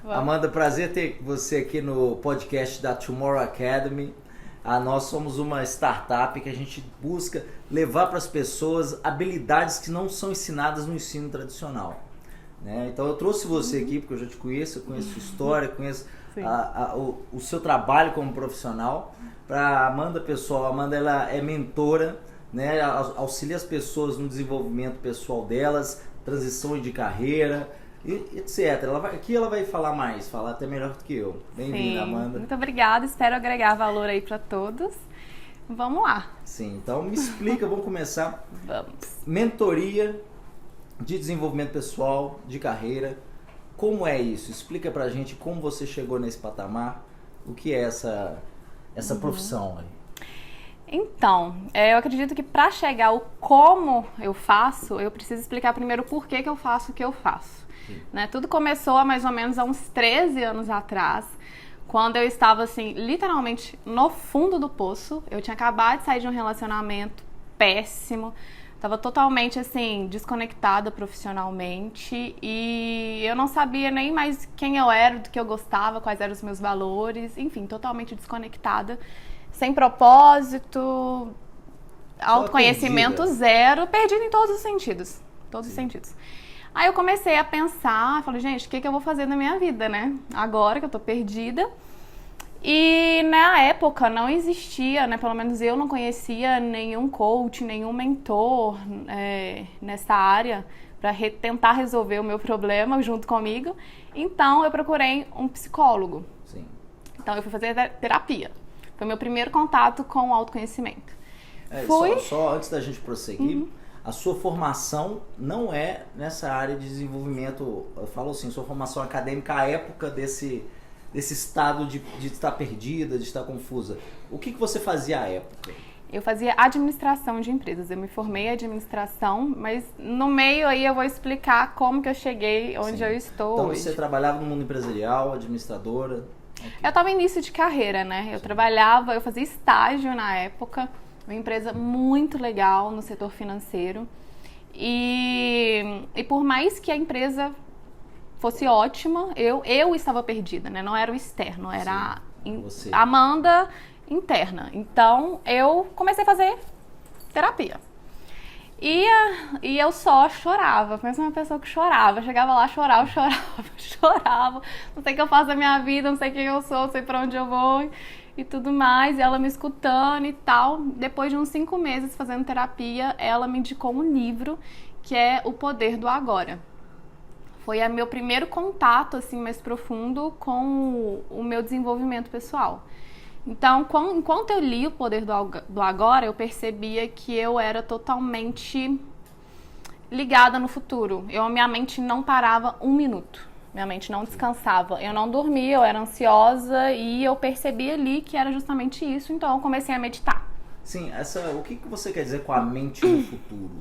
Vamos. Amanda, prazer ter você aqui no podcast da Tomorrow Academy. Nós somos uma startup que a gente busca levar para as pessoas habilidades que não são ensinadas no ensino tradicional. Né? Então eu trouxe você aqui porque eu já te conheço, eu conheço sua história, conheço o seu trabalho como profissional. Para a Amanda, pessoal, a Amanda ela é mentora, né? Auxilia as pessoas no desenvolvimento pessoal delas, transições de carreira, etc. Aqui ela vai falar mais, falar até melhor do que eu. Bem-vinda, Amanda. Muito obrigada, espero agregar valor aí para todos. Vamos lá. Sim, então me explica, vamos começar. Vamos. Mentoria de desenvolvimento pessoal, de carreira, como é isso? Explica pra gente como você chegou nesse patamar, o que é essa profissão aí. Então, eu acredito que para chegar ao como eu faço, eu preciso explicar primeiro por que eu faço o que eu faço. Né? Tudo começou há mais ou menos há uns 13 anos atrás, quando eu estava assim, literalmente no fundo do poço. Eu tinha acabado de sair de um relacionamento péssimo, estava totalmente assim, desconectada profissionalmente e eu não sabia nem mais quem eu era, do que eu gostava, quais eram os meus valores, enfim, totalmente desconectada. Sem propósito, autoconhecimento zero, perdida em todos os sentidos. Todos os sentidos. Aí eu comecei a pensar, falei, gente, o que eu vou fazer na minha vida, né? Agora que eu tô perdida. E na época não existia, né? Pelo menos eu não conhecia nenhum coach, nenhum mentor nessa área para tentar resolver o meu problema junto comigo. Então eu procurei um psicólogo. Sim. Então eu fui fazer terapia. Foi meu primeiro contato com o autoconhecimento. Só antes da gente prosseguir, a sua formação não é nessa área de desenvolvimento, eu falo assim, sua formação acadêmica à época desse estado de estar perdida, de estar confusa. O que você fazia à época? Eu fazia administração de empresas, eu me formei em administração, mas no meio aí eu vou explicar como que eu cheguei onde eu estou então, hoje. Então você trabalhava no mundo empresarial, administradora? Okay. Eu estava em início de carreira, né? Eu trabalhava, eu fazia estágio na época, uma empresa muito legal no setor financeiro. E por mais que a empresa fosse ótima, eu estava perdida, né? Não era o externo, era a Amanda interna. Então, eu comecei a fazer terapia. E eu só chorava, pensa uma pessoa que chorava, chegava lá, chorava, não sei o que eu faço da minha vida, não sei quem eu sou, não sei pra onde eu vou e tudo mais, e ela me escutando e tal. Depois de uns 5 meses fazendo terapia, ela me indicou um livro que é O Poder do Agora. Foi meu primeiro contato assim, mais profundo com o meu desenvolvimento pessoal. Então, enquanto eu li O Poder do Agora, eu percebia que eu era totalmente ligada no futuro. Minha mente não parava um minuto. Minha mente não descansava. Eu não dormia, eu era ansiosa e eu percebi ali que era justamente isso. Então, eu comecei a meditar. Sim, o que você quer dizer com a mente no futuro?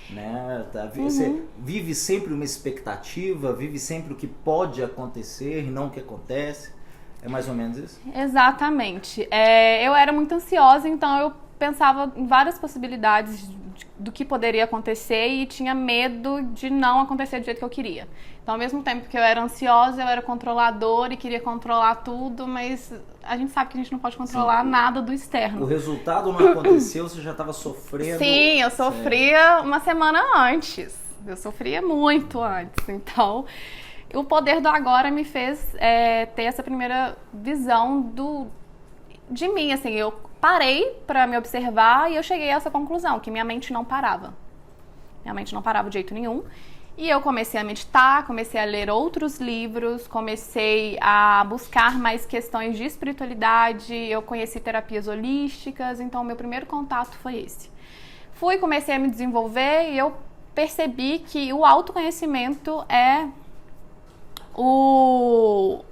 Né? Você vive sempre uma expectativa, vive sempre o que pode acontecer e não o que acontece. É mais ou menos isso? Exatamente. Eu era muito ansiosa, então eu pensava em várias possibilidades do que poderia acontecer e tinha medo de não acontecer do jeito que eu queria. Então, ao mesmo tempo que eu era ansiosa, eu era controladora e queria controlar tudo, mas a gente sabe que a gente não pode controlar nada do externo. O resultado não aconteceu, você já estava sofrendo? Sim, eu sofria uma semana antes. Eu sofria muito antes, então... O Poder do Agora me fez ter essa primeira visão de mim, assim, eu parei para me observar e eu cheguei a essa conclusão, que minha mente não parava. Minha mente não parava de jeito nenhum. E eu comecei a meditar, comecei a ler outros livros, comecei a buscar mais questões de espiritualidade, eu conheci terapias holísticas, então meu primeiro contato foi esse. Comecei a me desenvolver e eu percebi que o autoconhecimento é o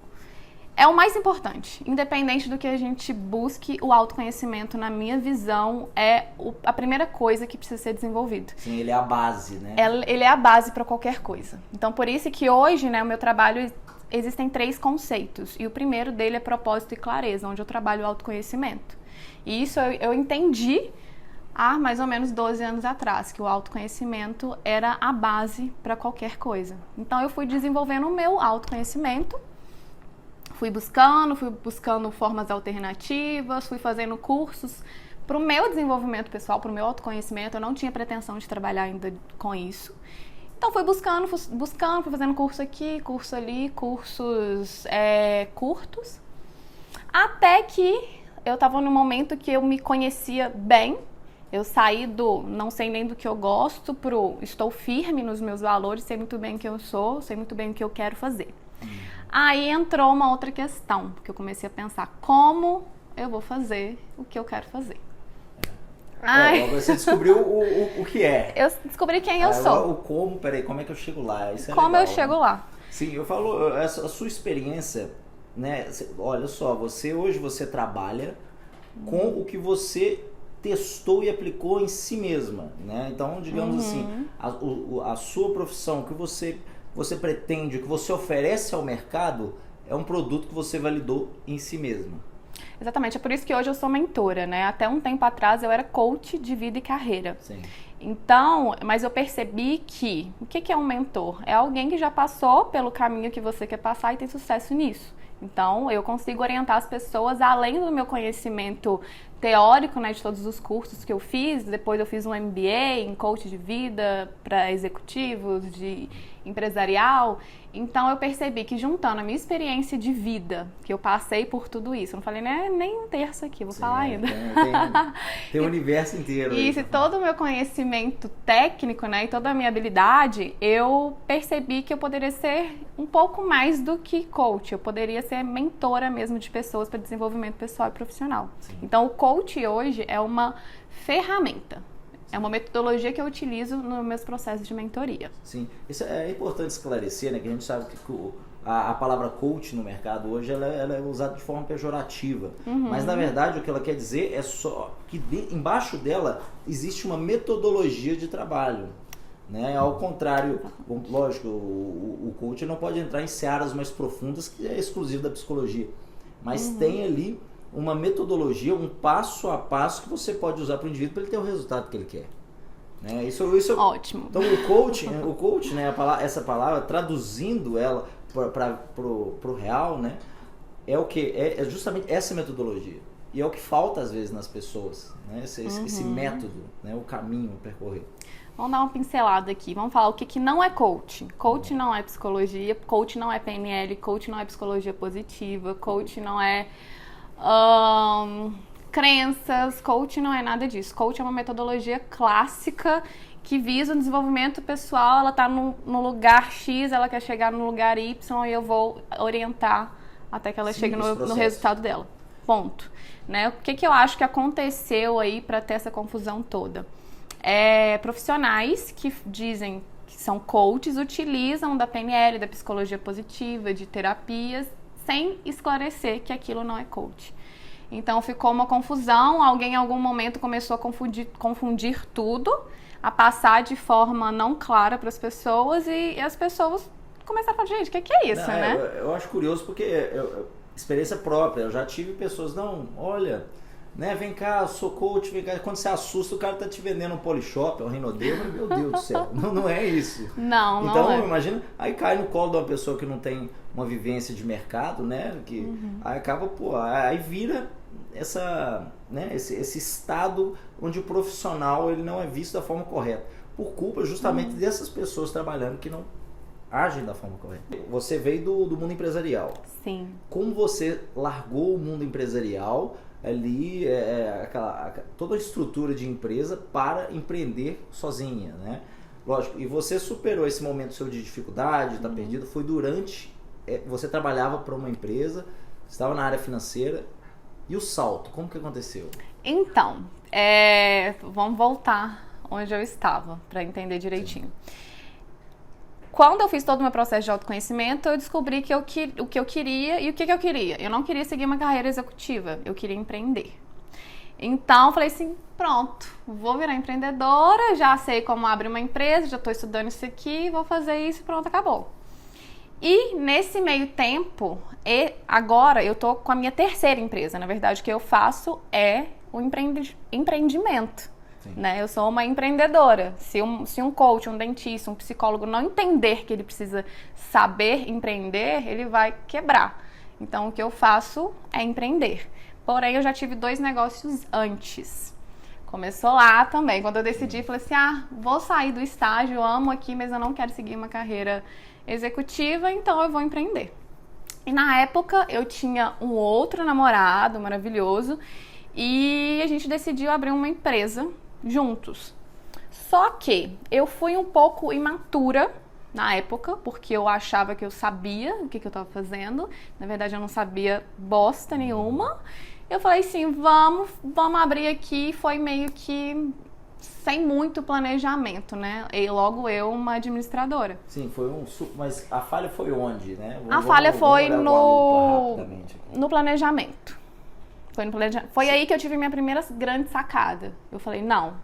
mais importante. Independente do que a gente busque, o autoconhecimento, na minha visão, é a primeira coisa que precisa ser desenvolvido. Sim, ele é a base, né? Ele é a base para qualquer coisa. Então, por isso que hoje, né, o meu trabalho, existem 3 conceitos. E o primeiro dele é propósito e clareza, onde eu trabalho o autoconhecimento. E isso eu entendi há mais ou menos 12 anos atrás, que o autoconhecimento era a base para qualquer coisa. Então eu fui desenvolvendo o meu autoconhecimento, fui buscando formas alternativas, fui fazendo cursos para o meu desenvolvimento pessoal, para o meu autoconhecimento. Eu não tinha pretensão de trabalhar ainda com isso. Então fui buscando, fui fazendo curso aqui, curso ali, cursos curtos, até que eu estava num momento que eu me conhecia bem. Eu saí do não sei nem do que eu gosto pro estou firme nos meus valores, sei muito bem quem eu sou, sei muito bem o que eu quero fazer. Aí entrou uma outra questão, porque eu comecei a pensar como eu vou fazer o que eu quero fazer. Você descobriu o que é. Eu descobri quem eu sou. O como, peraí, como é que eu chego lá? Isso é como legal, eu chego né? lá. Sim, eu falo, a sua experiência, né? Olha só, hoje você trabalha com o que você testou e aplicou em si mesma, né? Então, digamos assim, a sua profissão, o que você pretende, o que você oferece ao mercado é um produto que você validou em si mesma. Exatamente, é por isso que hoje eu sou mentora, né? Até um tempo atrás eu era coach de vida e carreira. Sim. Então, mas eu percebi que o que é um mentor? É alguém que já passou pelo caminho que você quer passar e tem sucesso nisso. Então, eu consigo orientar as pessoas além do meu conhecimento teórico, né, de todos os cursos que eu fiz. Depois eu fiz um MBA em coach de vida para executivos, de empresarial. Então eu percebi que juntando a minha experiência de vida, que eu passei por tudo isso, eu não falei nem um terço aqui, vou falar ainda. Tem o universo inteiro. Isso, e todo o meu conhecimento técnico, né, e toda a minha habilidade, eu percebi que eu poderia ser um pouco mais do que coach. Eu poderia ser mentora mesmo de pessoas para desenvolvimento pessoal e profissional. Sim. Então o coach hoje é uma ferramenta. É uma metodologia que eu utilizo nos meus processos de mentoria. Sim, isso é importante esclarecer, né? Que a gente sabe que a palavra coach no mercado hoje ela é usada de forma pejorativa. Mas na verdade o que ela quer dizer é só que embaixo dela existe uma metodologia de trabalho. Né? Ao contrário, lógico, o coach não pode entrar em searas mais profundas que é exclusivo da psicologia. Mas tem ali uma metodologia, um passo a passo que você pode usar para o indivíduo para ele ter o resultado que ele quer. Né? Isso ótimo. Então o coach, né, essa palavra, traduzindo ela para o real, né, é o que é justamente essa metodologia. E é o que falta às vezes nas pessoas, né, esse método, né, o caminho a percorrer. Vamos dar uma pincelada aqui. Vamos falar o que não é coach. Coach não é psicologia, coach não é PNL, coach não é psicologia positiva, coach não é crenças, coach não é nada disso. Coach é uma metodologia clássica que visa o desenvolvimento pessoal. Ela está no lugar X, ela quer chegar no lugar Y e eu vou orientar até que ela chegue no resultado dela. Ponto. Né? O que eu acho que aconteceu aí para ter essa confusão toda? Profissionais que dizem que são coaches utilizam da PNL, da psicologia positiva, de terapias, sem esclarecer que aquilo não é coach. Então ficou uma confusão, alguém em algum momento começou a confundir tudo, a passar de forma não clara para as pessoas e as pessoas começaram a falar, gente, o que é isso, né? Eu acho curioso porque experiência própria, eu já tive pessoas, olha, né, vem cá, eu sou coach, vem cá, quando você assusta, o cara tá te vendendo um Polishop, um Rinodê, meu Deus do céu, não é isso. Não então, é. Imagina, aí cai no colo de uma pessoa que não tem uma vivência de mercado, né, que aí acaba, aí vira esse estado onde o profissional ele não é visto da forma correta, por culpa justamente dessas pessoas trabalhando que não agem da forma correta. Você veio do mundo empresarial. Sim. Como você largou o mundo empresarial ali, toda a estrutura de empresa para empreender sozinha, né? Lógico, e você superou esse momento seu de dificuldade, de estar perdido, foi durante, você trabalhava para uma empresa, estava na área financeira, e o salto, como que aconteceu? Então, vamos voltar onde eu estava, para entender direitinho. Sim. Quando eu fiz todo o meu processo de autoconhecimento, eu descobri o que eu queria e o que eu queria. Eu não queria seguir uma carreira executiva, eu queria empreender. Então, eu falei assim, pronto, vou virar empreendedora, já sei como abre uma empresa, já estou estudando isso aqui, vou fazer isso e pronto, acabou. E nesse meio tempo, agora eu estou com a minha terceira empresa. Na verdade, o que eu faço é o empreendimento. né? Eu sou uma empreendedora. Se um coach, um dentista, um psicólogo não entender que ele precisa saber empreender, ele vai quebrar. Então, o que eu faço é empreender. Porém, eu já tive 2 negócios antes. Começou lá também. Quando eu decidi, falei assim, vou sair do estágio, eu amo aqui, mas eu não quero seguir uma carreira executiva, então eu vou empreender. E na época, eu tinha um outro namorado maravilhoso e a gente decidiu abrir uma empresa juntos. Só que eu fui um pouco imatura na época, porque eu achava que eu sabia o que eu estava fazendo. Na verdade, eu não sabia bosta nenhuma. Eu falei assim, vamos abrir aqui. Foi meio que sem muito planejamento, né? E logo eu, uma administradora. Sim, foi mas a falha foi onde, né? A falha foi no planejamento. Foi aí que eu tive minha primeira grande sacada. Eu falei, não,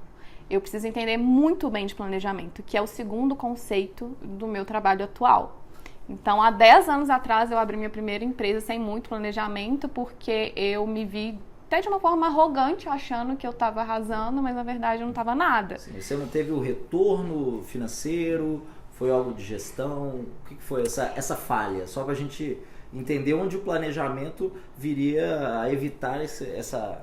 eu preciso entender muito bem de planejamento, que é o segundo conceito do meu trabalho atual. Então, há 10 anos atrás, eu abri minha primeira empresa sem muito planejamento, porque eu me vi até de uma forma arrogante, achando que eu estava arrasando, mas na verdade eu não estava nada. Sim, você não teve o retorno financeiro? Foi algo de gestão? O que foi essa falha? Só para a gente entender onde o planejamento viria a evitar essa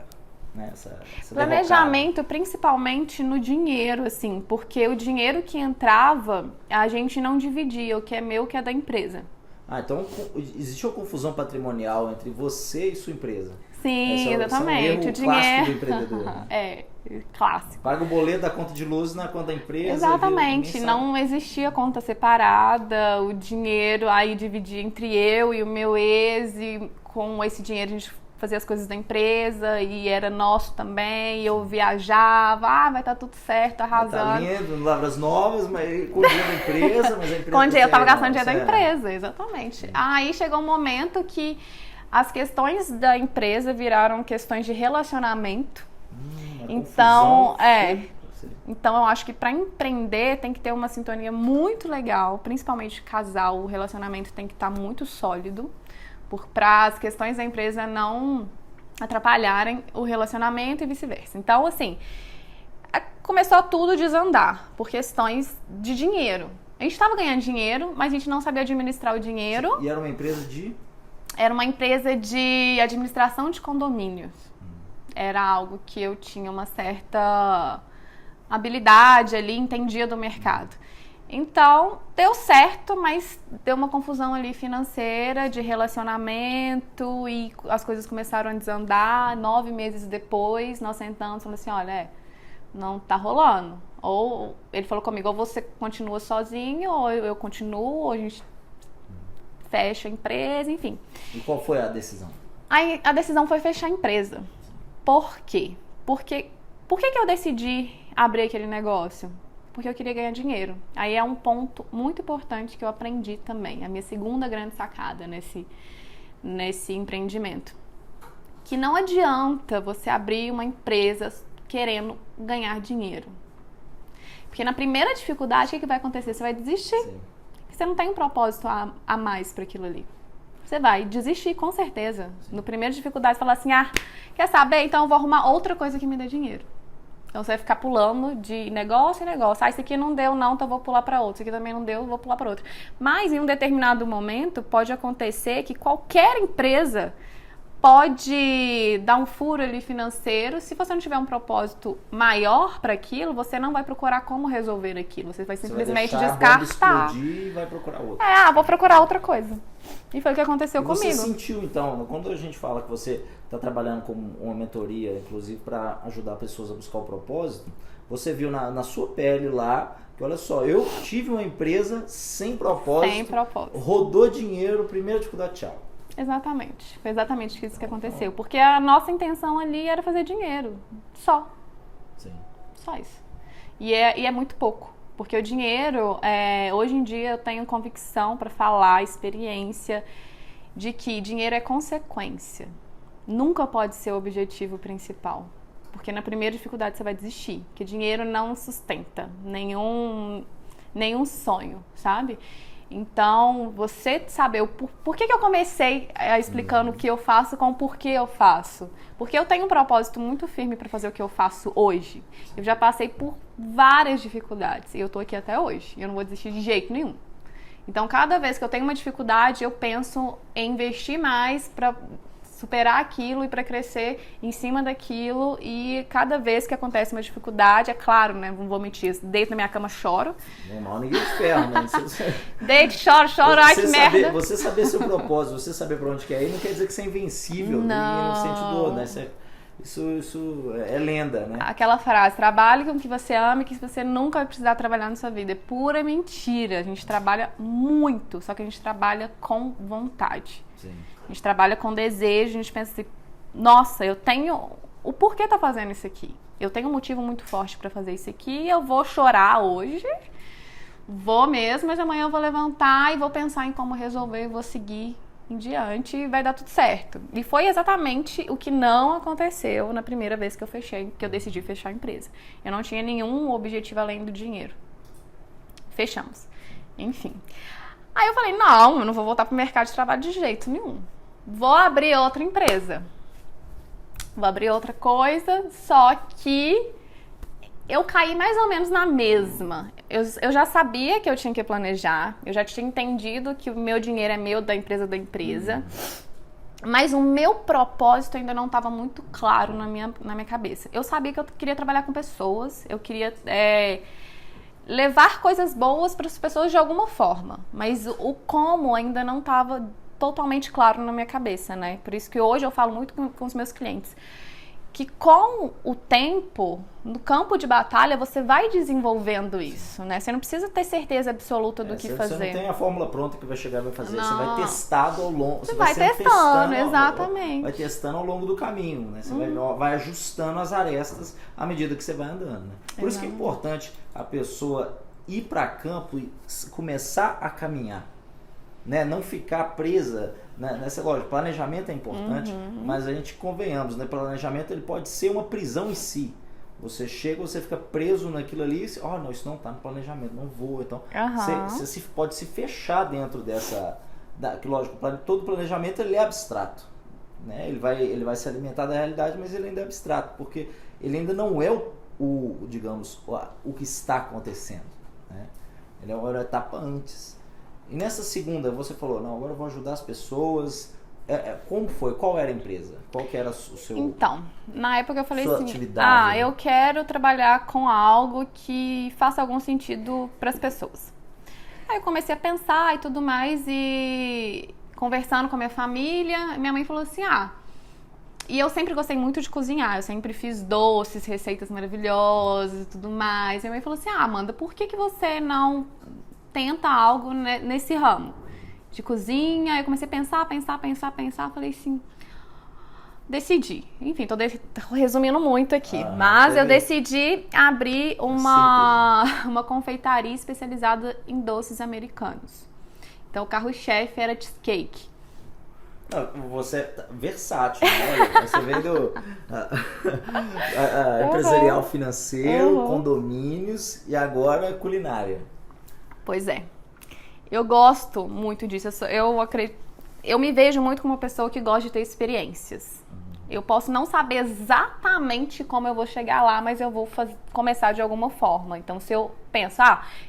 planejamento derrocada. Principalmente no dinheiro, assim, porque o dinheiro que entrava, a gente não dividia, o que é meu, o que é da empresa. Então existe uma confusão patrimonial entre você e sua empresa. Sim, exatamente. O dinheiro clássico do empreendedor. Né? Clássico. Paga o boleto da conta de luz na conta da empresa. Exatamente. Não existia conta separada, o dinheiro aí dividia entre eu e o meu ex, e com esse dinheiro a gente fazia as coisas da empresa e era nosso também, e eu viajava, vai estar tudo certo, arrasando. Tá lindo, lavras novas, mas com dinheiro da empresa, mas a empresa... Com dinheiro, eu tava gastando dinheiro da empresa, exatamente. Sim. Aí chegou um momento que as questões da empresa viraram questões de relacionamento. Então, então eu acho que para empreender tem que ter uma sintonia muito legal, principalmente casal, o relacionamento tem que estar muito sólido, para as questões da empresa não atrapalharem o relacionamento e vice-versa. Então, assim, começou tudo a desandar por questões de dinheiro. A gente estava ganhando dinheiro, mas a gente não sabia administrar o dinheiro. E era uma empresa de? Era uma empresa de administração de condomínios. Era algo que eu tinha uma certa habilidade ali, entendia do mercado. Então, deu certo, mas deu uma confusão ali financeira, de relacionamento, e as coisas começaram a desandar. 9 meses depois, nós sentamos e falamos assim, olha, não tá rolando. Ou ele falou comigo, ou você continua sozinho, ou eu continuo, ou a gente fecha a empresa, enfim. E qual foi a decisão? Aí, a decisão foi fechar a empresa. Por quê? Por que eu decidi abrir aquele negócio? Porque eu queria ganhar dinheiro. Aí é um ponto muito importante que eu aprendi também. A minha segunda grande sacada nesse empreendimento. Que não adianta você abrir uma empresa querendo ganhar dinheiro. Porque na primeira dificuldade, o que vai acontecer? Você vai desistir. Sim. Você não tem um propósito a mais para aquilo ali. Você vai desistir, com certeza. Sim. No primeiro dificuldade, você fala assim, quer saber? Então eu vou arrumar outra coisa que me dê dinheiro. Então você vai ficar pulando de negócio em negócio. Isso aqui não deu, não, então eu vou pular para outro. Isso aqui também não deu, eu vou pular para outro. Mas em um determinado momento pode acontecer que qualquer empresa pode dar um furo ali financeiro. Se você não tiver um propósito maior para aquilo, você não vai procurar como resolver aquilo. Você vai simplesmente descartar. Explodir e vai procurar outra. Vou procurar outra coisa. E foi o que aconteceu comigo. Você sentiu, então, quando a gente fala que você está trabalhando com uma mentoria, inclusive para ajudar pessoas a buscar o propósito, você viu na sua pele lá que, olha só, eu tive uma empresa sem propósito. Sem propósito. Rodou dinheiro, primeira dificuldade, tchau. Exatamente. Foi exatamente isso que aconteceu. Porque a nossa intenção ali era fazer dinheiro. Só. Sim. Só isso. E é muito pouco. Porque o dinheiro, hoje em dia eu tenho convicção para falar, experiência, de que dinheiro é consequência. Nunca pode ser o objetivo principal. Porque na primeira dificuldade você vai desistir. Porque dinheiro não sustenta nenhum sonho, sabe? Então, você saber por que eu comecei explicando o que eu faço com o porquê eu faço. Porque eu tenho um propósito muito firme para fazer o que eu faço hoje. Eu já passei por várias dificuldades e eu tô aqui até hoje. Eu não vou desistir de jeito nenhum. Então, cada vez que eu tenho uma dificuldade, eu penso em investir mais para superar aquilo e para crescer em cima daquilo. E cada vez que acontece uma dificuldade, é claro, né? Não vou mentir, deito na minha cama, choro. Normal, ninguém de ferro, né? Deito, choro, ai que merda. Você saber seu propósito, você saber pra onde quer ir, não quer dizer que você é invencível. Não. Não sente dor, né? Isso é lenda, né? Aquela frase, trabalhe com o que você ama e que você nunca vai precisar trabalhar na sua vida. É pura mentira. A gente trabalha muito, só que a gente trabalha com vontade. Sim. A gente trabalha com desejo, a gente pensa assim, nossa, eu tenho... O porquê tá fazendo isso aqui? Eu tenho um motivo muito forte pra fazer isso aqui, eu vou chorar hoje, vou mesmo, mas amanhã eu vou levantar e vou pensar em como resolver e vou seguir em diante e vai dar tudo certo. E foi exatamente o que não aconteceu na primeira vez que eu decidi fechar a empresa. Eu não tinha nenhum objetivo além do dinheiro. Fechamos. Enfim. Aí eu falei, não, eu não vou voltar pro mercado de trabalho de jeito nenhum. Vou abrir outra empresa. Vou abrir outra coisa, só que eu caí mais ou menos na mesma. Eu já sabia que eu tinha que planejar, eu já tinha entendido que o meu dinheiro é meu, da empresa, mas o meu propósito ainda não estava muito claro na minha cabeça. Eu sabia que eu queria trabalhar com pessoas, eu queria levar coisas boas para as pessoas de alguma forma, mas o como ainda não estava totalmente claro na minha cabeça, né? Por isso que hoje eu falo muito com os meus clientes que com o tempo, no campo de batalha, você vai desenvolvendo isso, né? Você não precisa ter certeza absoluta do que fazer. Você não tem a fórmula pronta que vai chegar e vai fazer. Não. Você vai testado ao longo. Você vai testando, exatamente. Vai testando ao longo do caminho, né? Você vai ajustando as arestas à medida que você vai andando, né? Por isso que é importante a pessoa ir para campo e começar a caminhar, né? Não ficar presa nessa lógica. Planejamento é importante, mas a gente convenhamos, né? Planejamento ele pode ser uma prisão em si. Você chega, você fica preso naquilo ali, não, isso não está no planejamento, não vou. Então, você pode se fechar dentro dessa... lógico, todo planejamento ele é abstrato, né? Ele vai se alimentar da realidade, mas ele ainda é abstrato, porque ele ainda não é digamos, o que está acontecendo, né? Ele é uma etapa antes. E nessa segunda, você falou, não, agora eu vou ajudar as pessoas. Como foi? Qual era a empresa? Qual que era o seu... Então, na época eu falei assim, atividade, eu quero trabalhar com algo que faça algum sentido para as pessoas. Aí eu comecei a pensar e tudo mais, e conversando com a minha família, minha mãe falou assim, e eu sempre gostei muito de cozinhar, eu sempre fiz doces, receitas maravilhosas e tudo mais. E minha mãe falou assim, Amanda, por que você não tenta algo nesse ramo de cozinha? Eu comecei a pensar, falei assim, decidi. Enfim, tô resumindo muito aqui, mas eu decidi abrir uma confeitaria especializada em doces americanos. Então o carro-chefe era cheesecake. Você é versátil, né? Você veio do empresarial financeiro, condomínios e agora culinária. Pois é. Eu gosto muito disso. Eu me vejo muito como uma pessoa que gosta de ter experiências. Eu posso não saber exatamente como eu vou chegar lá, mas eu vou começar de alguma forma. Então, se eu penso,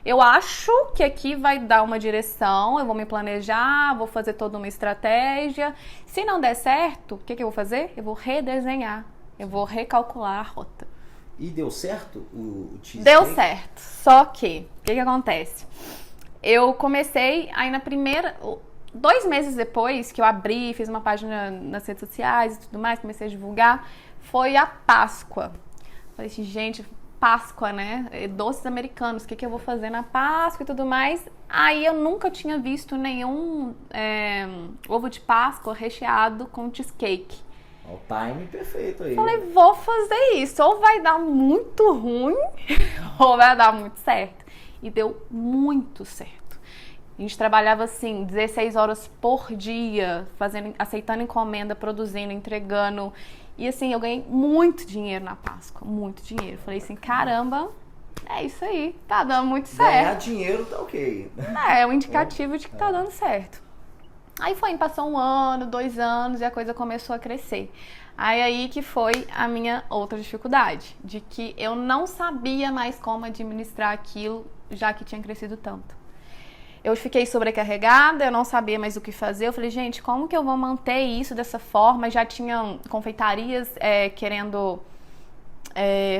eu acho que aqui vai dar uma direção, eu vou me planejar, vou fazer toda uma estratégia. Se não der certo, o que eu vou fazer? Eu vou redesenhar, eu vou recalcular a rota. E deu certo o cheesecake? Deu certo, só que, o que acontece? Eu comecei, aí na primeira... 2 meses depois que eu abri, fiz uma página nas redes sociais e tudo mais, comecei a divulgar, foi a Páscoa. Falei assim, gente, Páscoa, né? Doces americanos, o que eu vou fazer na Páscoa e tudo mais. Aí eu nunca tinha visto nenhum ovo de Páscoa recheado com cheesecake. O time perfeito aí. Falei, vou fazer isso. Ou vai dar muito ruim, ou vai dar muito certo. E deu muito certo. A gente trabalhava assim, 16 horas por dia, aceitando encomenda, produzindo, entregando. E assim, eu ganhei muito dinheiro na Páscoa, muito dinheiro. Falei assim, caramba, É isso aí, tá dando muito Ganhar certo. dinheiro tá ok. É um indicativo de que tá dando certo. Aí passou 1 ano, 2 anos e a coisa começou a crescer. Aí que foi a minha outra dificuldade, de que eu não sabia mais como administrar aquilo, já que tinha crescido tanto. Eu fiquei sobrecarregada, eu não sabia mais o que fazer. Eu falei, gente, como que eu vou manter isso dessa forma? Já tinham confeitarias querendo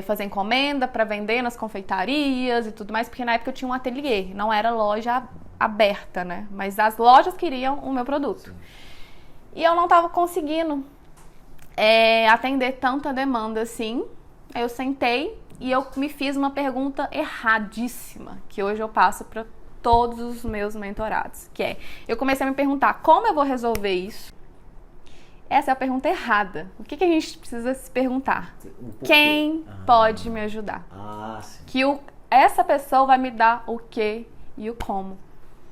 fazer encomenda para vender nas confeitarias e tudo mais, porque na época eu tinha um ateliê, não era loja aberta, né? Mas as lojas queriam o meu produto. Sim. E eu não estava conseguindo atender tanta demanda assim. Aí eu sentei e eu me fiz uma pergunta erradíssima, que hoje eu passo para todos os meus mentorados, que é, eu comecei a me perguntar como eu vou resolver isso. Essa é a pergunta errada. O que a gente precisa se perguntar? Quem pode me ajudar? Sim. Que essa pessoa vai me dar o que e o como.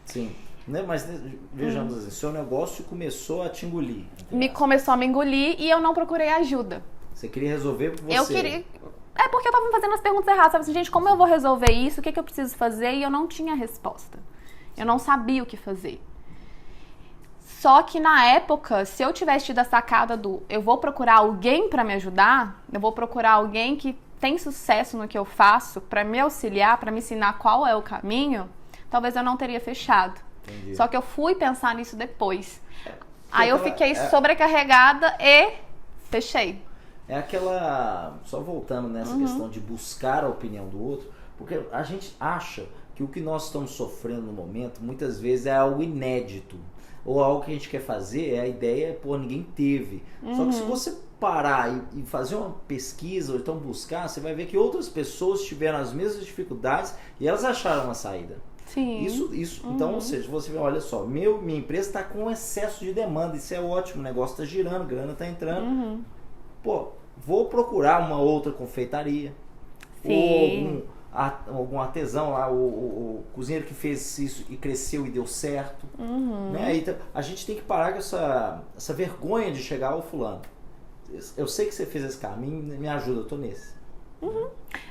Sim. Né? Mas vejamos assim, seu negócio começou a te engolir. Começou a me engolir e eu não procurei ajuda. Você queria resolver por você? Eu queria... É porque eu tava fazendo as perguntas erradas. Sabe assim, gente, como eu vou resolver isso? O que eu preciso fazer? E eu não tinha resposta. Eu não sabia o que fazer. Só que na época, se eu tivesse tido a sacada eu vou procurar alguém para me ajudar, eu vou procurar alguém que tem sucesso no que eu faço para me auxiliar, para me ensinar qual é o caminho, talvez eu não teria fechado. Entendi. Só que eu fui pensar nisso depois. Aí eu fiquei sobrecarregada e fechei. É aquela... Só voltando nessa questão de buscar a opinião do outro, porque a gente acha que o que nós estamos sofrendo no momento, muitas vezes é algo inédito. Ou algo que a gente quer fazer, a ideia, ninguém teve. Só que se você parar e fazer uma pesquisa, ou então buscar, você vai ver que outras pessoas tiveram as mesmas dificuldades e elas acharam uma saída. Sim. Isso, então, ou seja, você vê, olha só, minha empresa está com excesso de demanda, isso é ótimo, o negócio está girando, grana está entrando. Vou procurar uma outra confeitaria. Sim. Ou algum artesão lá, o cozinheiro que fez isso e cresceu e deu certo. Né? Então, a gente tem que parar com essa vergonha de chegar ao fulano. Eu sei que você fez esse caminho, me ajuda, eu tô nesse.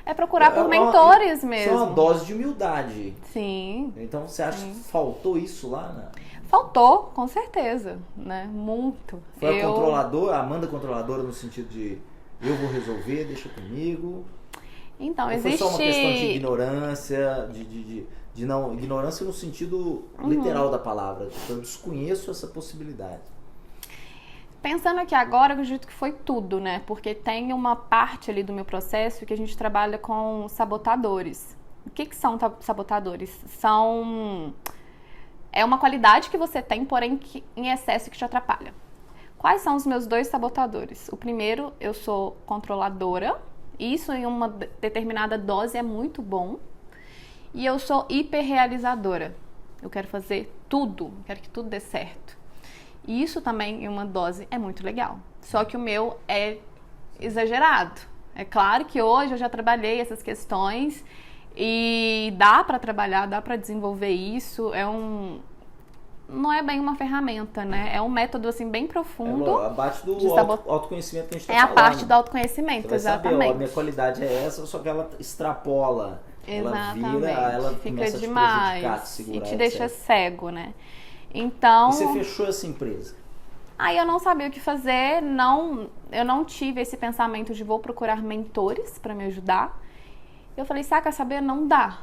É procurar por mentores mesmo. Isso é uma dose de humildade. Sim. Então você acha que faltou isso lá? Né? Faltou, com certeza, né? Muito. Foi a controladora, a Amanda controladora no sentido de eu vou resolver, deixa comigo. Então, existe... Foi só uma questão de ignorância, de não... Ignorância no sentido literal da palavra. Eu desconheço essa possibilidade. Pensando aqui agora, eu acredito que foi tudo, né? Porque tem uma parte ali do meu processo que a gente trabalha com sabotadores. O que são sabotadores? É uma qualidade que você tem, porém em excesso que te atrapalha. Quais são os meus 2 sabotadores? O primeiro, eu sou controladora. Isso em uma determinada dose é muito bom. E eu sou hiperrealizadora. Eu quero fazer tudo, quero que tudo dê certo. E isso também em uma dose é muito legal. Só que o meu é exagerado. É claro que hoje eu já trabalhei essas questões e dá para trabalhar, dá para desenvolver isso. Não é bem uma ferramenta, né? É um método, assim, bem profundo. A parte do autoconhecimento que a gente tá falando. É a parte do autoconhecimento, você vai exatamente. Saber, a minha qualidade é essa, só que ela extrapola. Exatamente. Ela fica começa demais. A te segurar, e te deixa cego, né? Então... E você fechou essa empresa? Aí eu não sabia o que fazer, eu não tive esse pensamento de vou procurar mentores para me ajudar. Eu falei, quer saber? Não dá.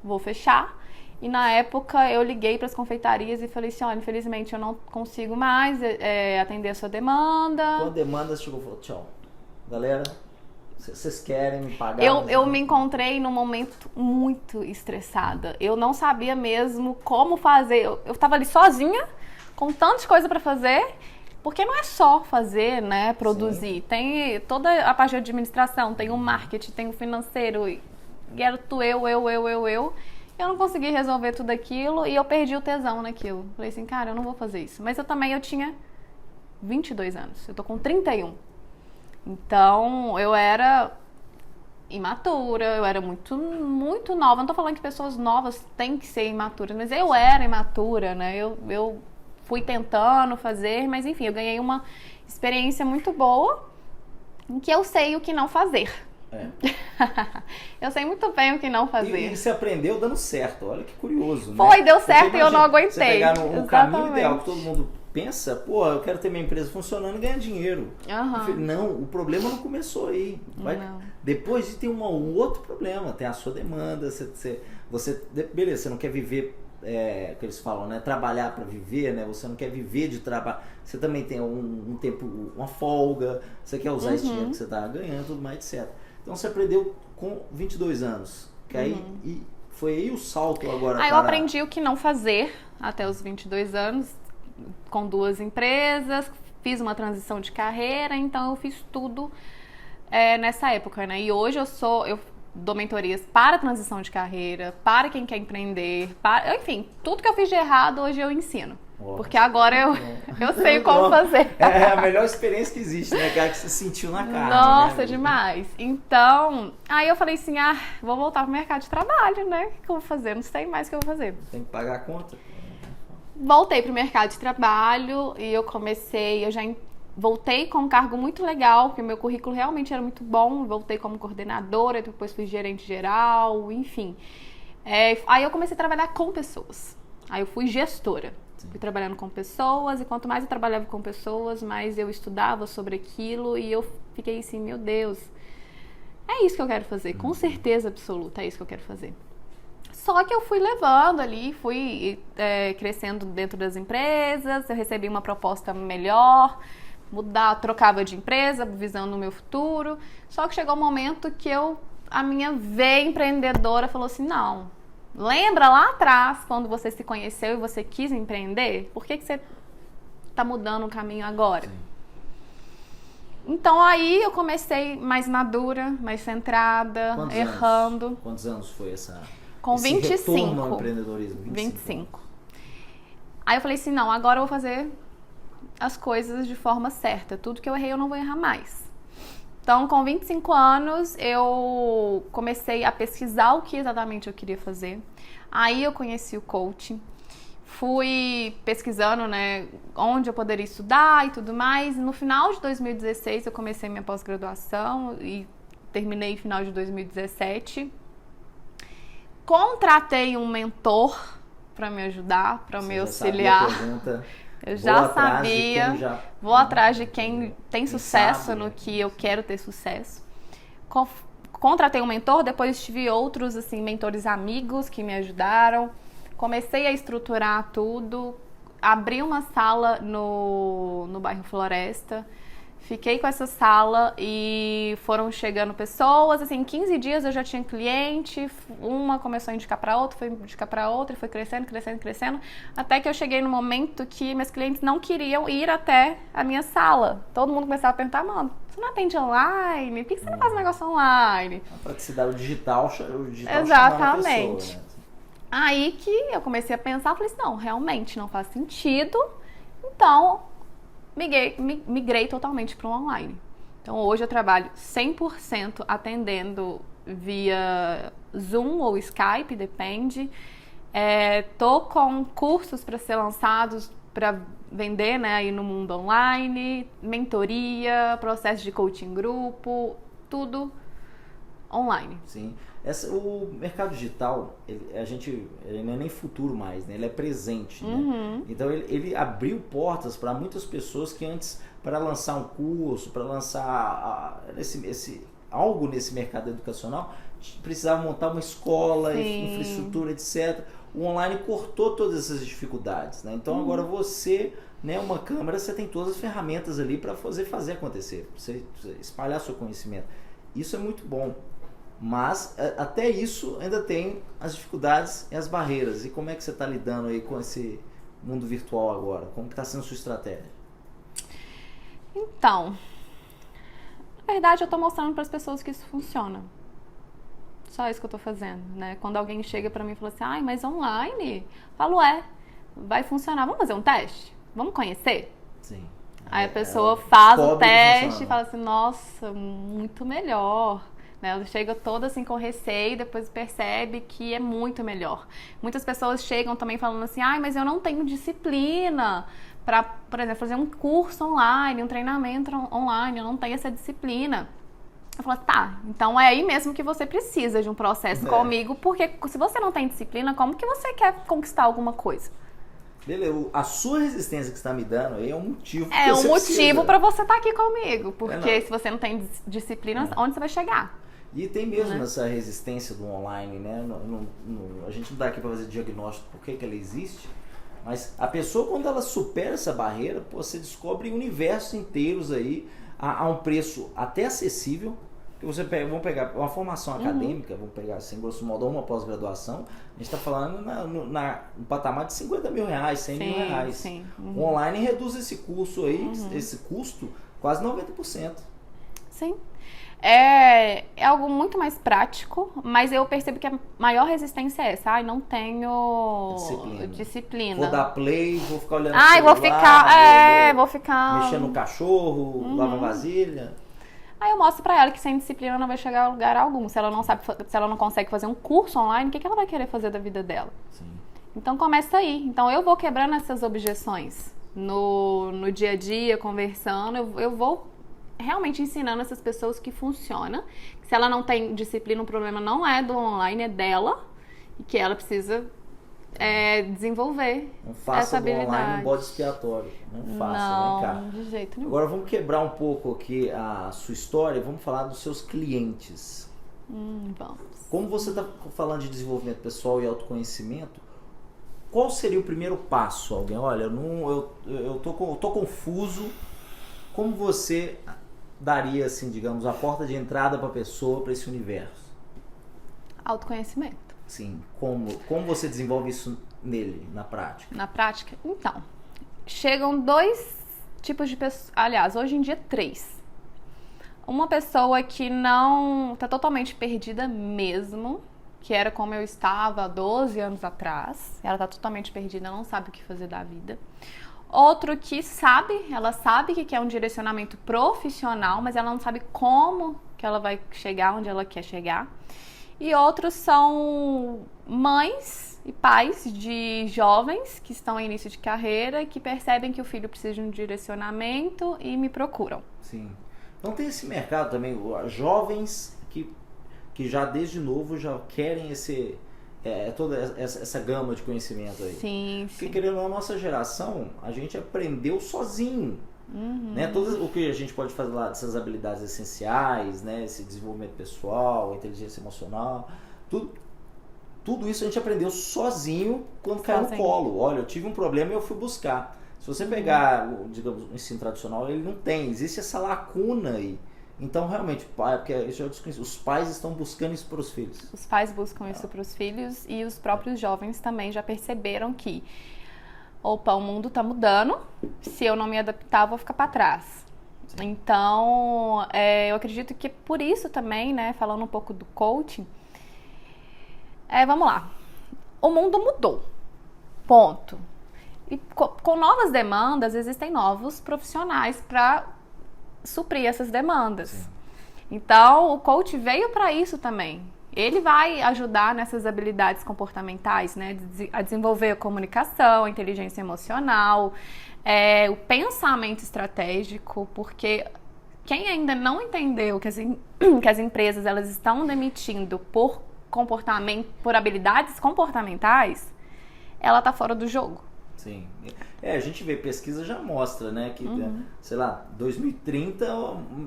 Vou fechar. E na época eu liguei para as confeitarias e falei assim, olha, infelizmente eu não consigo mais atender a sua demanda. Quando a demanda chegou, falou, tchau. Galera, vocês querem me pagar? Eu me encontrei num momento muito estressada. Eu não sabia mesmo como fazer. Eu estava ali sozinha, com tantas coisas para fazer, porque não é só fazer, né, produzir. Sim. Tem toda a parte de administração, tem o marketing, tem o financeiro, e era eu. Eu não consegui resolver tudo aquilo e eu perdi o tesão naquilo. Falei assim, cara, eu não vou fazer isso. Mas eu tinha 22 anos, eu tô com 31. Então, eu era imatura, eu era muito, muito nova. Não tô falando que pessoas novas têm que ser imaturas, mas eu era imatura, né? Eu fui tentando fazer, mas enfim, eu ganhei uma experiência muito boa em que eu sei o que não fazer. É. Eu sei muito bem o que não fazer. E você aprendeu dando certo, olha que curioso, né? Foi, deu certo Porque e eu não aguentei. Você pegar no caminho Exatamente. ideal que todo mundo pensa, pô, eu quero ter minha empresa funcionando e ganhar dinheiro. Aham. Eu falei, não, o problema não começou aí. Não. Depois de ter um outro problema, tem a sua demanda, beleza, você não quer viver, que eles falam, né? Trabalhar para viver, né? Você não quer viver de trabalho. Você também tem um tempo, uma folga, você quer usar esse dinheiro que você está ganhando, tudo mais, etc. Então você aprendeu com 22 anos. Que aí, e foi aí o salto agora. Aí eu aprendi o que não fazer até os 22 anos, com 2 empresas, fiz uma transição de carreira, então eu fiz tudo nessa época, né? E hoje eu dou mentorias para transição de carreira, para quem quer empreender, enfim, tudo que eu fiz de errado hoje eu ensino. Porque agora eu sei como fazer. É a melhor experiência que existe, né? Aquela que você sentiu na carne. Nossa, né? Demais. Então, aí eu falei assim, vou voltar pro mercado de trabalho, né? O que eu vou fazer? Não sei mais o que eu vou fazer. Tem que pagar a conta. Voltei pro mercado de trabalho e voltei com um cargo muito legal, porque meu currículo realmente era muito bom. Voltei como coordenadora, depois fui gerente geral, enfim. Aí eu comecei a trabalhar com pessoas. Aí eu fui gestora. Fui trabalhando com pessoas e quanto mais eu trabalhava com pessoas, mais eu estudava sobre aquilo e eu fiquei assim, meu Deus, é isso que eu quero fazer, com certeza absoluta é isso que eu quero fazer. Só que eu fui levando ali, fui crescendo dentro das empresas, eu recebi uma proposta melhor, trocava de empresa, visando o meu futuro, só que chegou um momento que a minha veia empreendedora falou assim, não, lembra lá atrás, quando você se conheceu e você quis empreender? Por que você tá mudando o caminho agora? Sim. Então aí eu comecei mais madura, mais centrada, errando. Quantos anos foi essa? Com 25. Retorno ao empreendedorismo? 25. Aí eu falei assim, não, agora eu vou fazer as coisas de forma certa. Tudo que eu errei eu não vou errar mais. Então, com 25 anos, eu comecei a pesquisar o que exatamente eu queria fazer. Aí eu conheci o coaching. Fui pesquisando, né, onde eu poderia estudar e tudo mais. No final de 2016, eu comecei minha pós-graduação e terminei no final de 2017. Contratei um mentor para me ajudar, para me auxiliar. Eu já sabia, vou atrás de quem tem sucesso no que eu quero ter sucesso. Contratei um mentor, depois tive outros assim, mentores amigos que me ajudaram. Comecei a estruturar tudo, abri uma sala no bairro Floresta. Fiquei com essa sala e foram chegando pessoas, assim, em 15 dias eu já tinha cliente, uma começou a indicar para outra, foi indicar para outra, e foi crescendo, até que eu cheguei no momento que meus clientes não queriam ir até a minha sala. Todo mundo começava a perguntar, mano, você não atende online? Por que você não faz um negócio online? A praticidade digital Exatamente. Pessoa, né? Aí que eu comecei a pensar, falei assim, não, realmente não faz sentido, então migrei totalmente para o online. Então hoje eu trabalho 100% atendendo via Zoom ou Skype, depende. Tô com cursos para ser lançados para vender, né, aí no mundo online, mentoria, processo de coaching grupo, tudo online. Sim. O mercado digital, ele não é nem futuro mais, né? Ele é presente, né? Então ele abriu portas para muitas pessoas que antes, para lançar um curso, para lançar algo nesse mercado educacional, precisavam montar uma escola, infraestrutura, etc. O online cortou todas essas dificuldades, né? Então agora você, né, uma câmera, você tem todas as ferramentas ali para fazer acontecer, pra você espalhar seu conhecimento. Isso é muito bom. Mas até isso ainda tem as dificuldades e as barreiras. E como é que você está lidando aí com esse mundo virtual agora? Como que está sendo a sua estratégia? Então, na verdade eu estou mostrando para as pessoas que isso funciona. Só isso que eu estou fazendo, né? Quando alguém chega para mim e fala assim, mas online? Eu falo, vai funcionar. Vamos fazer um teste? Vamos conhecer? Sim. Aí a pessoa faz o teste e fala assim, nossa, muito melhor. Ela chega toda assim com receio e depois percebe que é muito melhor. Muitas pessoas chegam também falando assim, mas eu não tenho disciplina para, por exemplo, fazer um curso online, um treinamento online, eu não tenho essa disciplina. Eu falo, tá, então é aí mesmo que você precisa de um processo comigo, porque se você não tem disciplina, como que você quer conquistar alguma coisa? Beleza, a sua resistência que você está me dando aí é um motivo. É um motivo para você estar aqui comigo, porque se você não tem disciplina, onde você vai chegar? E tem mesmo essa resistência do online, né? A gente não está aqui para fazer diagnóstico por que ela existe, mas a pessoa, quando ela supera essa barreira, pô, você descobre universos inteiros aí a um preço até acessível. Que você pega, vamos pegar uma formação acadêmica, vamos pegar assim, grosso modo, uma pós-graduação, a gente está falando no patamar de 50 mil reais, 100 mil reais. Sim. O online reduz esse curso aí, esse custo, quase 90%. Sim. É algo muito mais prático, mas eu percebo que a maior resistência é essa. Não tenho disciplina. Vou dar play, vou ficar olhando vou ficar mexendo no cachorro, lavar vasilha. Aí eu mostro pra ela que sem disciplina não vai chegar a lugar algum. Se ela não consegue fazer um curso online, o que ela vai querer fazer da vida dela? Sim. Então começa aí. Então eu vou quebrando essas objeções no dia a dia, conversando. Eu vou realmente ensinando essas pessoas que funciona. Se ela não tem disciplina, o problema não é do online, é dela. E que ela precisa desenvolver essa habilidade. Não faça online um bode expiatório. Não faça, vem cá. De jeito nenhum. Agora vamos quebrar um pouco aqui a sua história. Vamos falar dos seus clientes. Vamos. Como você está falando de desenvolvimento pessoal e autoconhecimento, qual seria o primeiro passo? Alguém, olha, eu tô confuso. Como você daria, assim, digamos, a porta de entrada para a pessoa, para esse universo? Autoconhecimento. Sim. Como você desenvolve isso nele, na prática? Na prática? Então, chegam 2 tipos de pessoas. Aliás, hoje em dia 3. Uma pessoa que não está totalmente perdida mesmo, que era como eu estava há 12 anos atrás. Ela está totalmente perdida, não sabe o que fazer da vida. Outro que ela sabe que quer um direcionamento profissional, mas ela não sabe como que ela vai chegar onde ela quer chegar. E outros são mães e pais de jovens que estão em início de carreira, que percebem que o filho precisa de um direcionamento e me procuram. Sim. Então tem esse mercado também, jovens que já desde novo já querem toda essa gama de conhecimento aí. Sim. Porque querendo ou não, a nossa geração, a gente aprendeu sozinho. Né? Tudo o que a gente pode fazer lá dessas habilidades essenciais, né? Esse desenvolvimento pessoal, inteligência emocional, tudo isso a gente aprendeu sozinho quando caiu no colo. Olha, eu tive um problema e eu fui buscar. Se você pegar, digamos, o ensino tradicional, ele não tem, existe essa lacuna aí. Então, realmente, porque isso eu desconheço, os pais estão buscando isso para os filhos. Os pais buscam isso para os filhos e os próprios jovens também já perceberam que opa, o mundo tá mudando, se eu não me adaptar, eu vou ficar para trás. Sim. Então, eu acredito que por isso também, né, falando um pouco do coaching, vamos lá, o mundo mudou, ponto. E com novas demandas, existem novos profissionais para suprir essas demandas. Sim. Então, o coach veio para isso também. Ele vai ajudar nessas habilidades comportamentais, né? A desenvolver a comunicação, a inteligência emocional, o pensamento estratégico, porque quem ainda não entendeu que as empresas elas estão demitindo por habilidades comportamentais, ela está fora do jogo. Sim. A gente vê, pesquisa já mostra, né? Que, sei lá, 2030,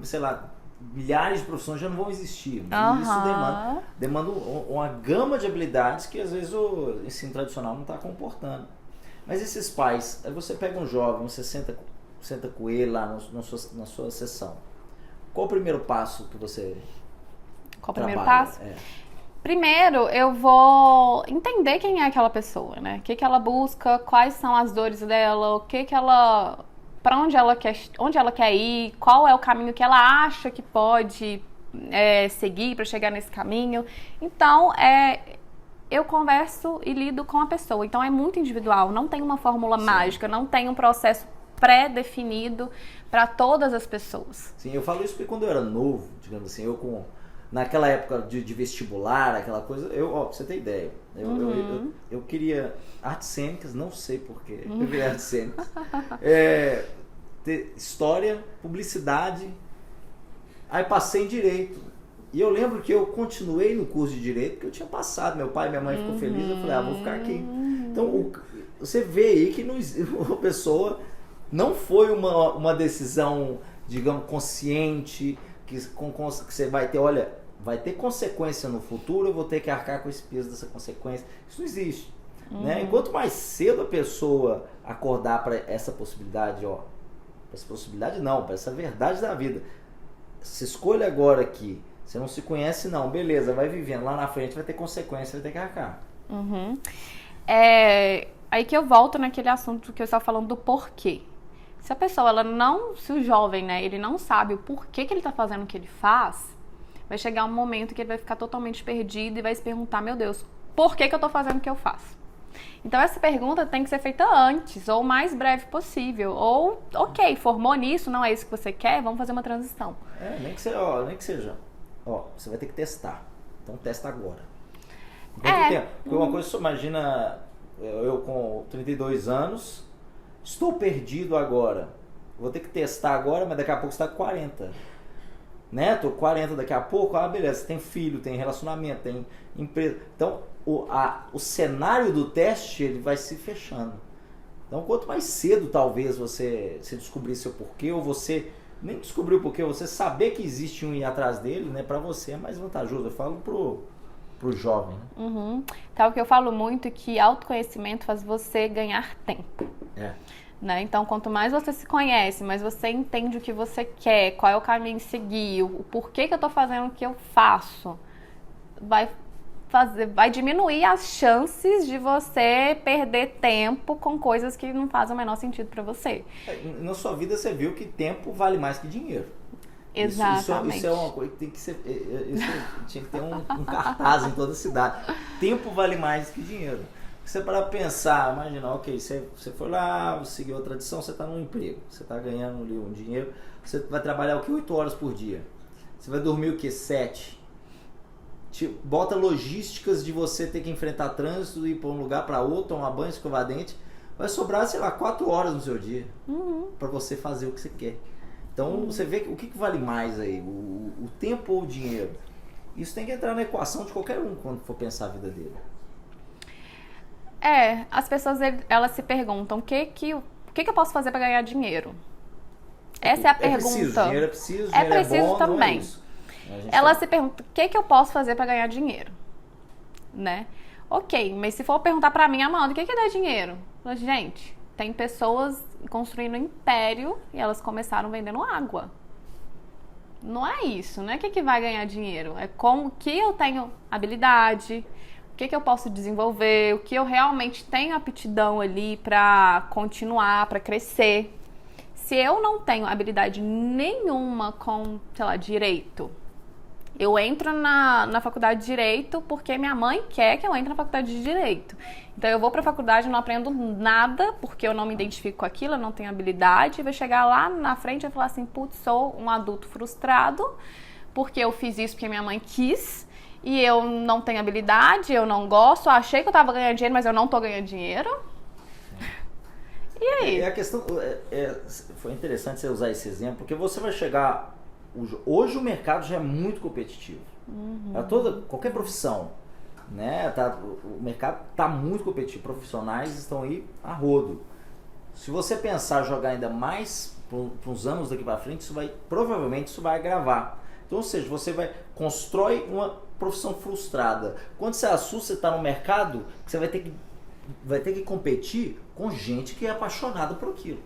sei lá, milhares de profissões já não vão existir. Isso demanda uma gama de habilidades que às vezes o ensino tradicional não está comportando. Mas esses pais, aí você pega um jovem, você senta com ele lá na sua sessão. Qual o primeiro passo que você Qual o primeiro passo? Primeiro, eu vou entender quem é aquela pessoa, né? O que ela busca, quais são as dores dela, para onde ela quer ir, qual é o caminho que ela acha que pode seguir para chegar nesse caminho. Então, eu converso e lido com a pessoa. Então, é muito individual, não tem uma fórmula mágica, não tem um processo pré-definido para todas as pessoas. Sim, eu falo isso porque quando eu era novo, digamos assim, naquela época de vestibular, aquela coisa, pra você ter ideia, eu queria artes cênicas, não sei porquê, eu queria artes cênicas, história, publicidade, Aí passei em Direito. E eu lembro que eu continuei no curso de Direito, porque eu tinha passado. Meu pai e minha mãe ficou felizes, eu falei, vou ficar aqui. Então, você vê aí que a pessoa não foi uma decisão, digamos, consciente, que você vai ter, olha, vai ter consequência no futuro, eu vou ter que arcar com esse peso dessa consequência. Isso não existe. Né? E quanto mais cedo a pessoa acordar para essa possibilidade, para essa verdade da vida, se escolha agora aqui, você não se conhece não, beleza, vai vivendo, lá na frente vai ter consequência, vai ter que arcar. Aí que eu volto naquele assunto que eu estava falando do porquê. Se a pessoa, se o jovem, né, ele não sabe o porquê que ele está fazendo o que ele faz, vai chegar um momento que ele vai ficar totalmente perdido e vai se perguntar, meu Deus, por que eu estou fazendo o que eu faço? Então essa pergunta tem que ser feita antes, ou o mais breve possível. Ou, ok, formou nisso, não é isso que você quer, vamos fazer uma transição. Nem que seja. Você vai ter que testar. Então testa agora. Porque uma coisa, imagina, eu com 32 anos, estou perdido agora. Vou ter que testar agora, mas daqui a pouco você está com 40. Né? Tô 40 daqui a pouco, beleza, você tem filho, tem relacionamento, tem empresa. Então, o cenário do teste, ele vai se fechando. Então, quanto mais cedo, talvez, você descobrir seu porquê, ou você nem descobrir o porquê, você saber que existe um ir atrás dele, né? Pra você é mais vantajoso. Eu falo pro jovem. Né? Então, o que eu falo muito é que autoconhecimento faz você ganhar tempo. Né? Então, quanto mais você se conhece, mais você entende o que você quer, qual é o caminho a seguir, o porquê que eu tô fazendo o que eu faço, vai diminuir as chances de você perder tempo com coisas que não fazem o menor sentido para você. Na sua vida você viu que tempo vale mais que dinheiro. Exatamente. Isso é uma coisa que tem que ser. Tinha que ter um cartaz em toda a cidade. Tempo vale mais que dinheiro. Você para pensar, imagina, ok, você foi lá, seguiu a tradição, você está num emprego, você está ganhando ali um dinheiro, você vai trabalhar o que? 8 horas por dia. Você vai dormir o que? 7. Bota logísticas de você ter que enfrentar trânsito, ir para um lugar para outro, tomar banho, escovar dente. Vai sobrar, sei lá, 4 horas no seu dia para você fazer o que você quer. Então você vê o que vale mais aí, o tempo ou o dinheiro. Isso tem que entrar na equação de qualquer um quando for pensar a vida dele. As pessoas elas se perguntam o que eu posso fazer para ganhar dinheiro? Essa é a pergunta. Dinheiro é preciso, dinheiro é bom, também. Ela se pergunta o que eu posso fazer para ganhar dinheiro, né? Ok, mas se for perguntar para mim, Amanda, o que dá dinheiro? Gente, tem pessoas construindo um império e elas começaram vendendo água. Não é isso, não é o que vai ganhar dinheiro. É com o que eu tenho habilidade, o que eu posso desenvolver, o que eu realmente tenho aptidão ali para continuar, para crescer. Se eu não tenho habilidade nenhuma com, sei lá, direito, eu entro na faculdade de Direito porque minha mãe quer que eu entre na faculdade de Direito. Então eu vou para a faculdade e não aprendo nada porque eu não me identifico com aquilo, eu não tenho habilidade. E vou chegar lá na frente e falar assim, putz, sou um adulto frustrado porque eu fiz isso porque minha mãe quis e eu não tenho habilidade, eu não gosto, achei que eu estava ganhando dinheiro, mas eu não estou ganhando dinheiro. E aí? A questão, foi interessante você usar esse exemplo, porque você vai chegar... Hoje o mercado já é muito competitivo. Qualquer profissão, né? O mercado está muito competitivo. Profissionais estão aí a rodo. Se você pensar jogar ainda mais para uns anos daqui para frente, provavelmente isso vai agravar. Então, ou seja, você constrói uma profissão frustrada. Quando você assusta, você está no mercado, você vai ter que competir com gente que é apaixonada por aquilo.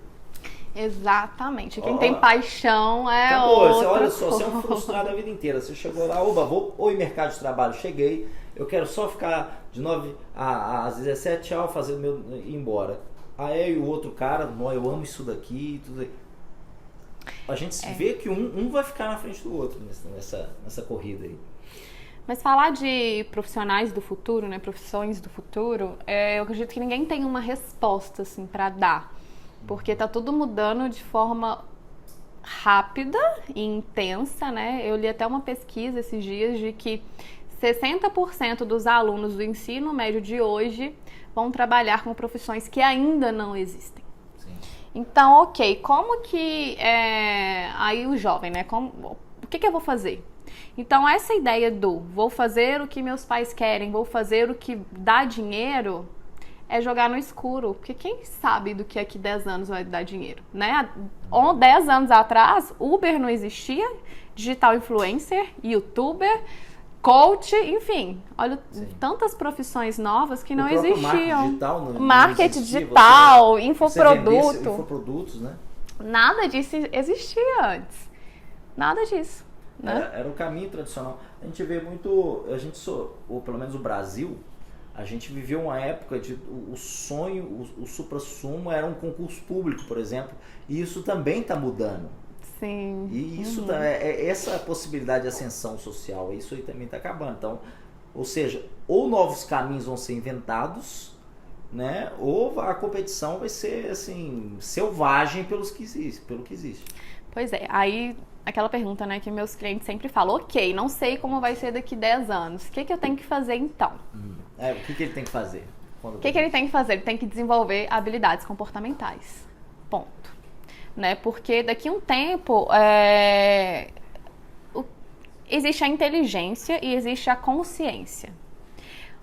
Exatamente. Quem tem paixão é olha só, você é um frustrado a vida inteira. Você chegou lá, vou em mercado de trabalho, cheguei, eu quero só ficar de 9 às 17, tchau, fazer ir embora. Aí o outro cara, eu amo isso daqui, tudo aí. A gente vê que um vai ficar na frente do outro nessa corrida aí. Mas falar de profissionais do futuro, né, profissões do futuro, eu acredito que ninguém tem uma resposta assim para dar. Porque tá tudo mudando de forma rápida e intensa, né? Eu li até uma pesquisa esses dias de que 60% dos alunos do ensino médio de hoje vão trabalhar com profissões que ainda não existem. Sim. Então, ok, como que aí o jovem, né? O que eu vou fazer? Então, essa ideia do vou fazer o que meus pais querem, vou fazer o que dá dinheiro, é jogar no escuro. Porque quem sabe do que aqui 10 anos vai dar dinheiro, né? 10 anos atrás, Uber não existia, digital influencer, youtuber, coach, enfim. Olha, tantas profissões novas que não existiam. Marketing digital, infoprodutos, né? Nada disso existia antes. Nada disso. Né? Era o caminho tradicional. A gente vê muito, ou pelo menos o Brasil, a gente viveu uma época de o sonho, o suprassumo era um concurso público, por exemplo, e isso também está mudando. Sim. E isso essa possibilidade de ascensão social, isso aí também está acabando. Então, ou seja, ou novos caminhos vão ser inventados, né? Ou a competição vai ser assim selvagem pelo que existe. Pois é, aí aquela pergunta, né, que meus clientes sempre falam, ok, não sei como vai ser daqui 10 anos, o que eu tenho que fazer então? O que ele tem que fazer? O que ele tem que fazer? Ele tem que desenvolver habilidades comportamentais, ponto. Né? Porque daqui a um tempo existe a inteligência e existe a consciência.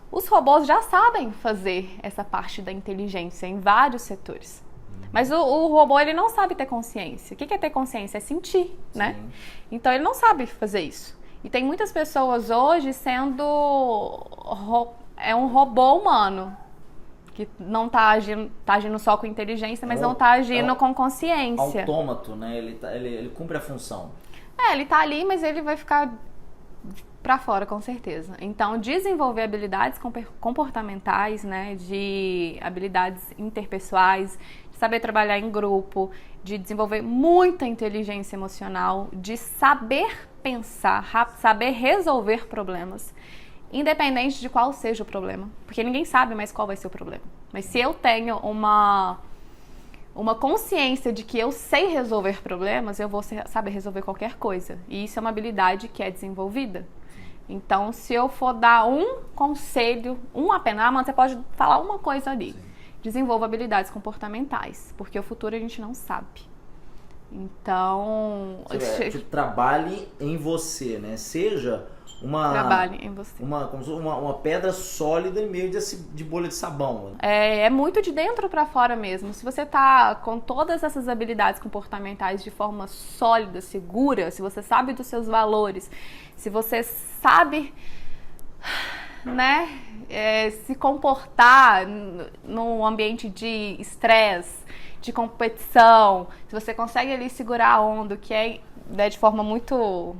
Os robôs já sabem fazer essa parte da inteligência em vários setores. Mas o robô, ele não sabe ter consciência. O que é ter consciência? É sentir, né? Então, ele não sabe fazer isso. E tem muitas pessoas hoje sendo um robô humano, que não tá agindo só com inteligência, mas não tá agindo com consciência. Autômato, né? Ele cumpre a função. Ele tá ali, mas ele vai ficar para fora, com certeza. Então, desenvolver habilidades comportamentais, né? De habilidades interpessoais, de saber trabalhar em grupo, de desenvolver muita inteligência emocional, de saber pensar, saber resolver problemas, independente de qual seja o problema. Porque ninguém sabe mais qual vai ser o problema. Mas se eu tenho uma consciência de que eu sei resolver problemas, eu vou saber resolver qualquer coisa. E isso é uma habilidade que é desenvolvida. Então, se eu for dar um conselho, apenas, você pode falar uma coisa ali. Sim. Desenvolva habilidades comportamentais, porque o futuro a gente não sabe. Então... trabalhe em você, né? Seja trabalhe em você. Uma pedra sólida em meio de bolha de sabão. É muito de dentro para fora mesmo. Se você tá com todas essas habilidades comportamentais de forma sólida, segura, se você sabe dos seus valores, se você sabe, né, se comportar num ambiente de estresse, de competição, se você consegue ali segurar a onda, que é, né, de forma muito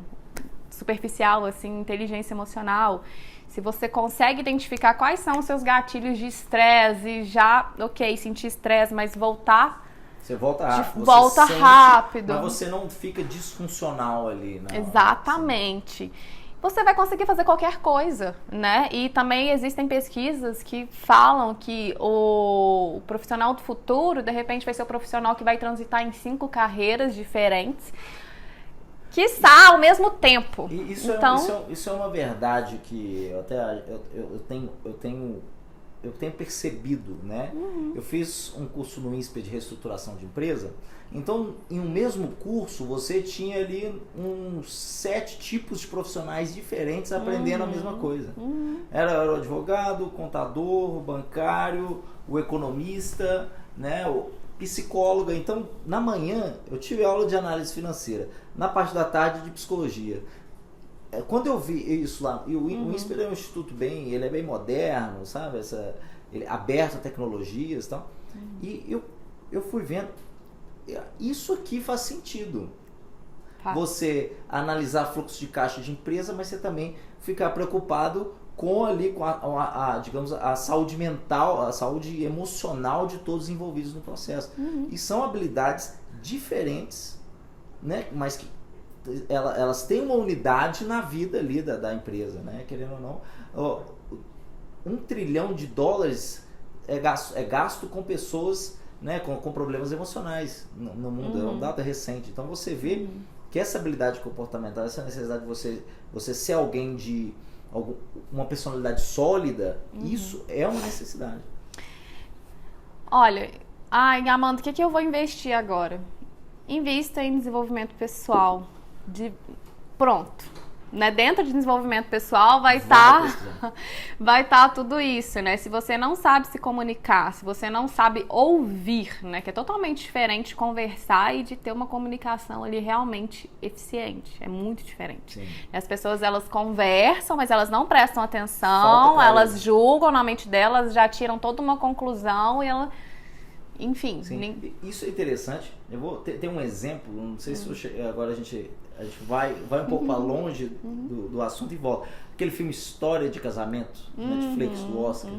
superficial, assim, inteligência emocional, se você consegue identificar quais são os seus gatilhos de estresse e já, sentir estresse, mas voltar... Você volta rápido. Volta rápido. Mas você não fica disfuncional ali, né? Exatamente. Você vai conseguir fazer qualquer coisa, né? E também existem pesquisas que falam que o profissional do futuro, de repente, vai ser o profissional que vai transitar em 5 carreiras diferentes, quiçá ao mesmo tempo. E isso é uma verdade que eu tenho percebido, né? Eu fiz um curso no INSPER de reestruturação de empresa. Então, em um mesmo curso, você tinha ali uns 7 tipos de profissionais diferentes aprendendo a mesma coisa. Era o advogado, o contador, o bancário, o economista, né? O psicóloga. Então, na manhã, eu tive aula de análise financeira. Na parte da tarde, de psicologia. Quando eu vi isso lá, e o INSPER é um instituto ele é bem moderno, sabe? Ele é aberto a tecnologias e tal. E eu fui vendo, isso aqui faz sentido. Você analisar fluxo de caixa de empresa, mas você também ficar preocupado com digamos, a saúde mental, a saúde emocional de todos os envolvidos no processo. E são habilidades diferentes, né? Mas que elas têm uma unidade na vida ali da empresa, né? Querendo ou não, $1 trilhão é gasto com pessoas, né, com problemas emocionais no mundo. É um dado recente. Então você vê que essa habilidade comportamental, essa necessidade de você ser alguém de uma personalidade sólida, isso é uma necessidade. Olha, Amanda, o que eu vou investir agora? Invista em desenvolvimento pessoal, pronto. Né? Dentro de desenvolvimento pessoal vai estar tudo isso, né? Se você não sabe se comunicar, se você não sabe ouvir, né? Que é totalmente diferente de conversar e de ter uma comunicação ali realmente eficiente. É muito diferente. Sim. As pessoas, elas conversam, mas elas não prestam atenção, elas julgam na mente delas, já tiram toda uma conclusão e ela... Enfim. Isso é interessante. Eu vou ter um exemplo, não sei se agora a gente vai um pouco para longe do assunto e volta. Aquele filme História de Casamento, Netflix, do Oscar.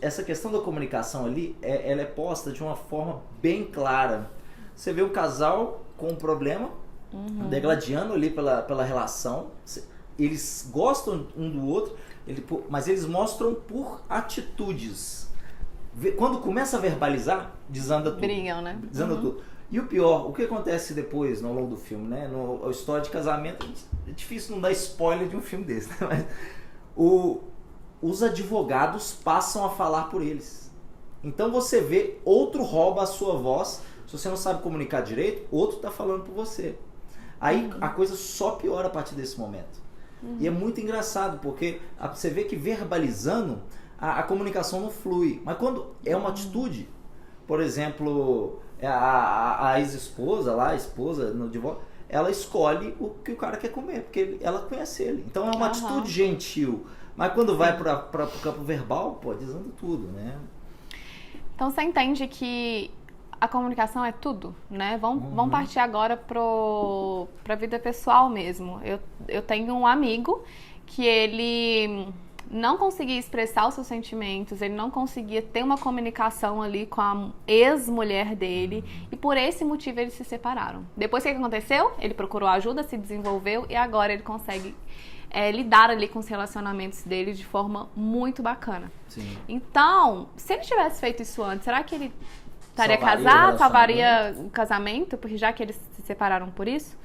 Essa questão da comunicação ali, ela é posta de uma forma bem clara. Você vê um casal com um problema, degladiando ali pela relação. Eles gostam um do outro, mas eles mostram por atitudes. Quando começa a verbalizar, desanda tudo. Brigam, né? Desanda tudo. E o pior, o que acontece depois, ao longo do filme, né? A história de casamento, é difícil não dar spoiler de um filme desse, né? Mas os advogados passam a falar por eles. Então você vê, outro rouba a sua voz. Se você não sabe comunicar direito, outro está falando por você. Aí a coisa só piora a partir desse momento. E é muito engraçado, porque você vê que verbalizando, a comunicação não flui. Mas quando é uma atitude, por exemplo, a ex-esposa lá, a esposa no divórcio, ela escolhe o que o cara quer comer, porque ela conhece ele. Então é uma atitude gentil. Mas quando vai para o campo verbal, pô, desanda tudo, né? Então você entende que a comunicação é tudo, né? Vamos partir agora para a vida pessoal mesmo. Eu tenho um amigo que ele não conseguia expressar os seus sentimentos, ele não conseguia ter uma comunicação ali com a ex-mulher dele, e por esse motivo eles se separaram. Depois o que aconteceu? Ele procurou ajuda, se desenvolveu e agora ele consegue lidar ali com os relacionamentos dele de forma muito bacana. Sim. Então, se ele tivesse feito isso antes, será que ele estaria casado, salvaria o casamento? Porque já que eles se separaram por isso?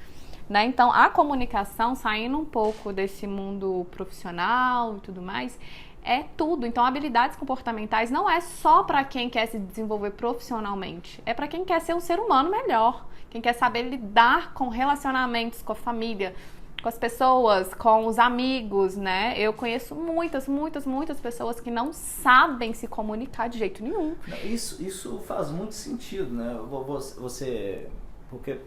Né? Então, a comunicação, saindo um pouco desse mundo profissional e tudo mais, é tudo. Então, habilidades comportamentais não é só para quem quer se desenvolver profissionalmente, é para quem quer ser um ser humano melhor, quem quer saber lidar com relacionamentos, com a família, com as pessoas, com os amigos, né? Eu conheço muitas pessoas que não sabem se comunicar de jeito nenhum. Isso faz muito sentido, né? Porque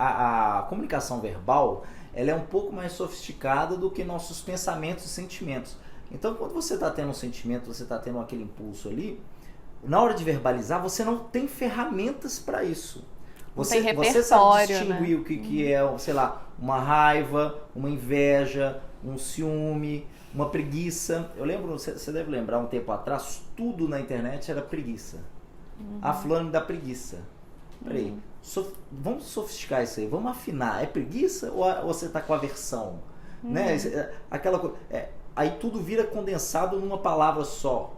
a comunicação verbal, ela é um pouco mais sofisticada do que nossos pensamentos e sentimentos. Então, quando você está tendo um sentimento, você está tendo aquele impulso ali, na hora de verbalizar, você não tem ferramentas para isso. Você sabe distinguir, né? O que é, sei lá, uma raiva, uma inveja, um ciúme, uma preguiça. Eu lembro, você deve lembrar, um tempo atrás, tudo na internet era preguiça. A fulano me dá preguiça. Peraí, vamos sofisticar isso aí, vamos afinar. É preguiça ou você está com aversão? Né? Aquela coisa. Aí tudo vira condensado numa palavra só,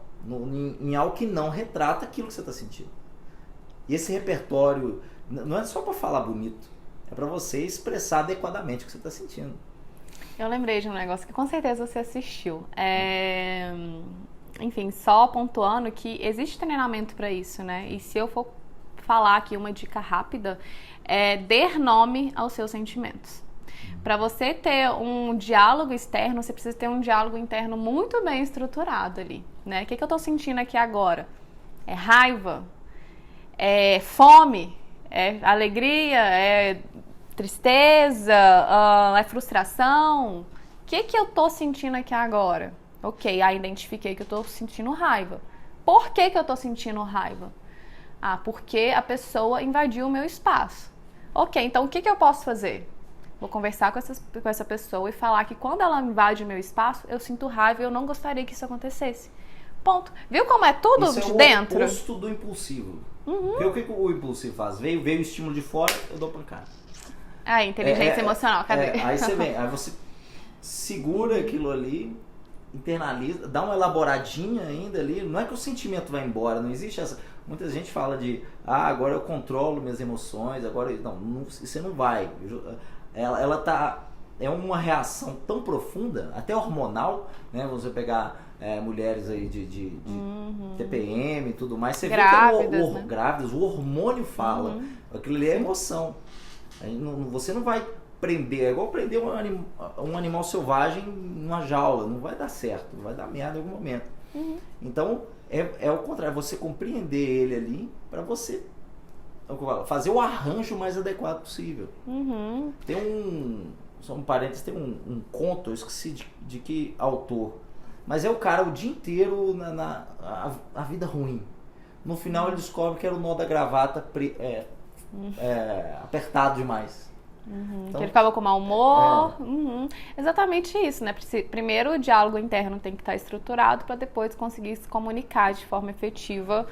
em algo que não retrata aquilo que você está sentindo. E esse repertório não é só para falar bonito, é para você expressar adequadamente o que você está sentindo. Eu lembrei de um negócio que com certeza você assistiu. Enfim, só pontuando que existe treinamento para isso, né? E se eu for falar aqui uma dica rápida, dar nome aos seus sentimentos. Para você ter um diálogo externo, você precisa ter um diálogo interno muito bem estruturado ali, né? O que eu tô sentindo aqui agora? É raiva? É fome? É alegria? É tristeza? É frustração? O que eu tô sentindo aqui agora? Ok, aí identifiquei que eu tô sentindo raiva. Por que eu tô sentindo raiva? Porque a pessoa invadiu o meu espaço. Ok, então o que eu posso fazer? Vou conversar com essa pessoa e falar que quando ela invade o meu espaço, eu sinto raiva e eu não gostaria que isso acontecesse. Ponto. Viu como é tudo isso de dentro? Isso é o oposto do impulsivo. Porque o que o impulsivo faz? Veio o estímulo de fora, eu dou pancada. Inteligência emocional, cadê? Aí você segura aquilo ali, internaliza, dá uma elaboradinha ainda ali. Não é que o sentimento vai embora, não existe essa... Muita gente fala de, agora eu controlo minhas emoções, agora... Não, você não vai. Ela tá... É uma reação tão profunda, até hormonal, né? Você pegar mulheres aí de TPM e tudo mais, você grávidas, vê que grávidas, o hormônio fala. Aquilo ali é emoção. Você não vai prender. É igual prender um animal selvagem numa jaula. Não vai dar certo, vai dar merda em algum momento. Então, é o contrário, você compreender ele ali para você fazer o arranjo mais adequado possível. Tem só um parênteses, tem um conto, eu esqueci de que autor, mas é o cara o dia inteiro a vida ruim. No final ele descobre que era o nó da gravata apertado demais. Então, que ele ficava com mau humor. Exatamente isso, né? Primeiro o diálogo interno tem que estar estruturado para depois conseguir se comunicar de forma efetiva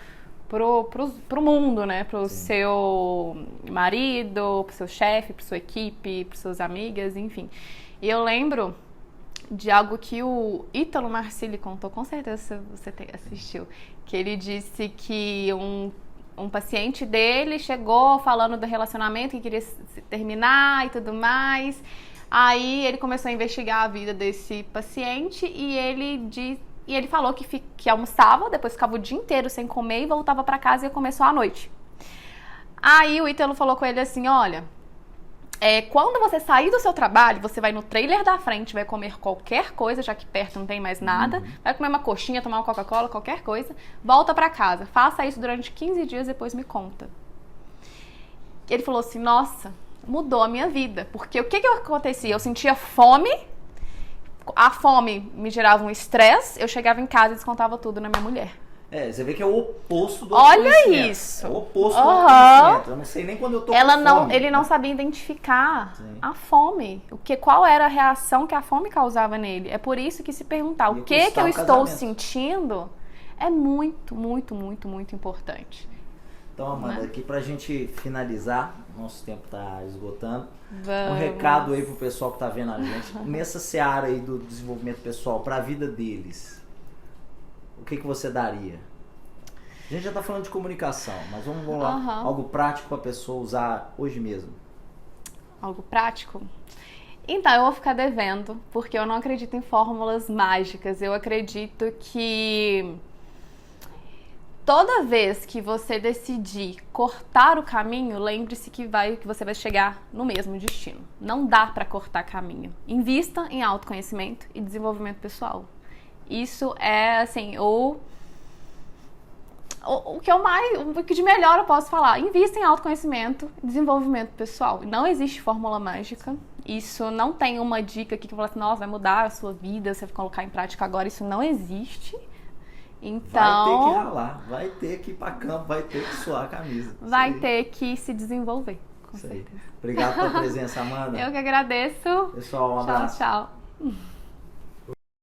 pro mundo, né? Pro seu marido, pro seu chefe, pro sua equipe, pros suas amigas, enfim. E eu lembro de algo que o Ítalo Marcilli contou, com certeza você assistiu, que ele disse que um paciente dele chegou falando do relacionamento, que queria se terminar e tudo mais. Aí ele começou a investigar a vida desse paciente e ele falou que almoçava, depois ficava o dia inteiro sem comer e voltava para casa e ia comer só à noite. Aí o Ítalo falou com ele assim, olha, quando você sair do seu trabalho, você vai no trailer da frente, vai comer qualquer coisa, já que perto não tem mais nada, vai comer uma coxinha, tomar uma Coca-Cola, qualquer coisa, volta pra casa, faça isso durante 15 dias, depois me conta. Ele falou assim, nossa, mudou a minha vida, porque o que acontecia? Eu sentia fome, a fome me gerava um estresse, eu chegava em casa e descontava tudo na minha mulher. Você vê que é o oposto do Olha isso! É o oposto do autoconhecimento. Eu não sei nem quando eu tô com fome. Ele não sabia identificar a fome. Qual era a reação que a fome causava nele. É por isso que se perguntar o que eu estou sentindo é muito, muito, muito, muito importante. Então, Amanda, aqui pra gente finalizar, nosso tempo tá esgotando. Vamos. Um recado aí pro pessoal que tá vendo a gente. Nessa seara aí do desenvolvimento pessoal, pra vida deles. O que você daria? A gente já está falando de comunicação, mas vamos lá. Algo prático para a pessoa usar hoje mesmo. Algo prático? Então, eu vou ficar devendo, porque eu não acredito em fórmulas mágicas. Eu acredito que toda vez que você decidir cortar o caminho, lembre-se que você vai chegar no mesmo destino. Não dá para cortar caminho. Invista em autoconhecimento e desenvolvimento pessoal. Isso é, assim, o que de melhor eu posso falar. Invista em autoconhecimento e desenvolvimento pessoal. Não existe fórmula mágica. Isso não tem uma dica aqui que fala assim, nossa, vai mudar a sua vida, você vai colocar em prática agora. Isso não existe. Então, vai ter que ralar, vai ter que ir pra campo, vai ter que suar a camisa. Vai ter que se desenvolver, com certeza. Obrigado pela presença, Amanda. Eu que agradeço. Pessoal, um abraço. Tchau, tchau.